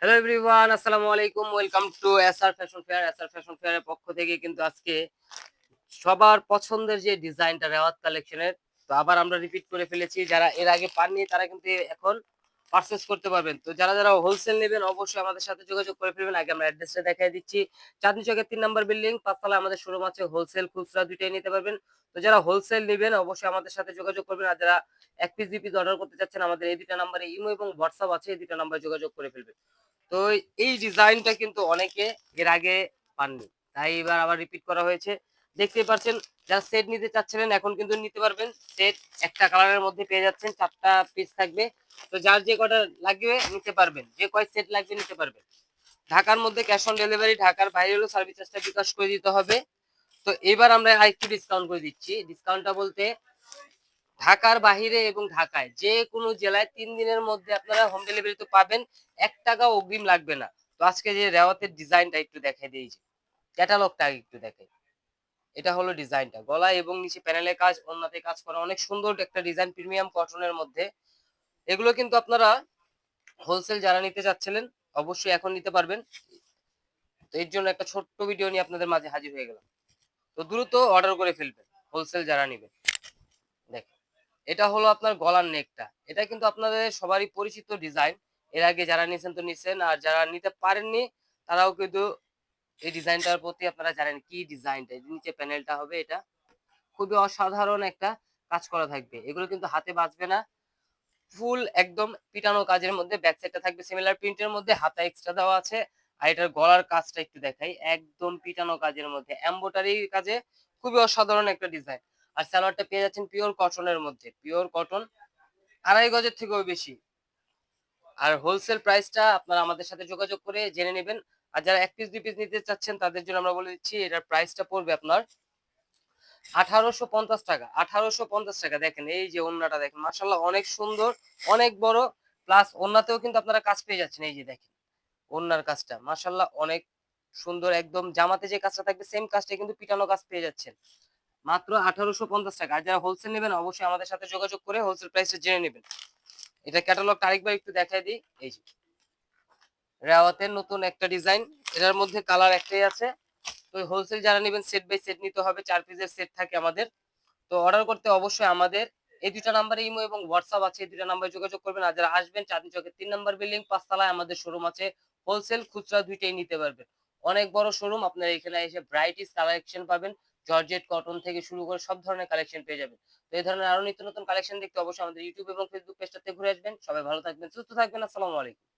Hello everyone, আসসালামু আলাইকুম। Welcome to SR fashion fair. SR fashion ফেয়ারের পক্ষ থেকে কিন্তু আজকে সবার পছন্দের যে ডিজাইনটা রেওয়াত কালেকশনের, তো আবার আমরা রিপিট করে ফেলেছি। যারা এর আগে পাননি তারা কিন্তু এখন পারচেজ করতে পারবেন। তো যারা হোলসেল নেবেন অবশ্যই আমাদের সাথে যোগাযোগ করে ফেলবেন। আগে আমরা অ্যাড্রেসটা দেখায় দিচ্ছি। চাঁদনী চকের ৩ নাম্বার বিল্ডিং, ৫ তলায় আমাদের শোরুম আছে। হোলসেল খুচরা ২ টাই নিতে পারবেন। তো যারা হোলসেল নিবেন অবশ্যই আমাদের সাথে যোগাযোগ করবেন। আর যারা ১ পিস ২ পিস অর্ডার করতে চাচ্ছেন আমাদের এই ২ টা নাম্বারে ইমো এবং হোয়াটসঅ্যাপ আছে। এই ২ টা নাম্বারে যোগাযোগ করে ফেলবেন। তো এই ডিজাইনটা কিন্তু অনেকে এর আগে পাননি। তাই এবার আবার রিপিট করা হয়েছে। দেখতেই পাচ্ছেন, যারা সেট নিতে চাচ্ছিলেন এখন কিন্তু নিতে পারবেন। সেট একটা কালারের মধ্যে পেয়ে যাচ্ছেন। ৪ টা পিস থাকবে। তো যার যে কটা লাগবে নিতে পারবেন। যে কয় সেট লাগবে নিতে পারবেন। ঢাকার মধ্যে ক্যাশ অন ডেলিভারি, ঢাকার বাইরে হলেও সার্ভিস চার্জটা বিকাশ করে দিতে হবে। তো এবার আমরা আরেকটু ডিসকাউন্ট করে দিচ্ছি। ডিসকাউন্টটা বলতে ঢাকার বাহিরে এবং ঢাকায় যেকোনো জেলায় ৩ দিনের মধ্যে আপনারা হোম ডেলিভারি তো পাবেন। ৳১ অগ্রিম লাগবে না। তো আজকে যে রেওয়াতের ডিজাইনটা একটু দেখাই দেই যে। ক্যাটালগটা আগে একটু দেখাই। এটা হলো ডিজাইনটা। গলায় এবং নিচে প্যানেলে কাজ, ওড়নাতে কাজ করা অনেক সুন্দর একটা ডিজাইন প্রিমিয়াম কটনের মধ্যে। এগুলো কিন্তু আপনারা হোলসেল যারা নিতে চাচ্ছিলেন অবশ্যই এখন নিতে পারবেন। তো এর জন্য একটা ছোট্ট ভিডিও নিয়ে আপনাদের মাঝে হাজির হয়ে গেলাম। তো দ্রুত অর্ডার করে ফেলবেন হোলসেল যারা নিবেন। দেখেন, এটা হলো আপনার গলার নেকটা। এটা কিন্তু আপনাদের সবারই পরিচিত ডিজাইন। এর আগে যারা নিছেন তো নিছেন, আর যারা নিতে পারেননি তারাও কিন্তু এই ডিজাইনটার প্রতি আপনারা জানেন কি ডিজাইনটা। এই যে নিচে প্যানেলটা হবে এটা। খুবই অসাধারণ একটা কাজ করা থাকবে। এগুলো কিন্তু হাতে বাজবে না। ফুল একদম পিটানো কাজের মধ্যে ব্যাক সাইডটা থাকবে সিমিলার প্রিন্টের মধ্যে, হাতা এক্সট্রা দেওয়া আছে। আর এটার গলার কাজটা একটু দেখাই। একদম পিটানো কাজের মধ্যে এমব্রয়ডারি কাজে খুবই অসাধারণ একটা ডিজাইন। আর সালোয়ারটা পেয়ে যাচ্ছেন পিওর কটনের মধ্যে। পিওর কটন, ২.৫ গজের থেকেও বেশি। আর হোলসেল প্রাইসটা আপনারা আমাদের সাথে যোগাযোগ করে জেনে নেবেন। আর যারা ১ পিস ২ পিস নিতে চাচ্ছেন তাদের জন্য আমরা বলে দিচ্ছি এটার প্রাইসটা পড়বে আপনার ৳১৮৫০। ৳১৮৫০। দেখেন এই যে ওড়নাটা দেখেন। মাশাআল্লাহ অনেক সুন্দর, অনেক বড়। প্লাস ওড়নাতেও কিন্তু আপনারা কাজ পেয়ে যাচ্ছেন। এই যে দেখেন, ওড়নার কাজটা মাশাআল্লাহ অনেক সুন্দর। একদম জামাতে যে কাজটা থাকবে সেম কাজটাই কিন্তু পিটানো কাজ পেয়ে যাচ্ছেন। মাত্র ৳১৮৫০। আর যারা হোলসেল নেবেন অবশ্যই আমাদের সাথে যোগাযোগ করে হোলসেল প্রাইসটা জেনে নেবেন। এটা ক্যাটালগটা আরেকবার একটু দেখায় দিই। এই যে রেওয়াতের নতুন একটা ডিজাইন। এটার মধ্যে কালার একটাই আছে। তো হোলসেল যারা নিবেন সেট বাই সেট নিতে হবে। ৪ পিসের সেট থাকে আমাদের। তো অর্ডার করতে অবশ্যই আমাদের এই ২ টা নাম্বারে ইমো এবং হোয়াটসঅ্যাপ আছে। এই ২ টা নাম্বারে যোগাযোগ করবেন। আর যারা আসবেন চাঁদনী চকের ৩ নাম্বার বিল্ডিং, ৫ তলায় আমাদের শোরুম আছে। হোলসেল খুচরা ২ টাই নিতে পারবেন। অনেক বড় শোরুম। আপনারা এখানে এসে ভ্যারাইটিস কালেকশন পাবেন। জর্জেট, কটন থেকে শুরু করে সব ধরনের কালেকশন পেয়ে যাবেন। তো এই ধরনের আরো নিত্য নতুন কালেকশন দেখতে অবশ্যই আমাদের YouTube এবং Facebook পেজটাতে ঘুরে আসবেন। সবাই ভালো থাকবেন, সুস্থ থাকবেন। আসসালামু আলাইকুম।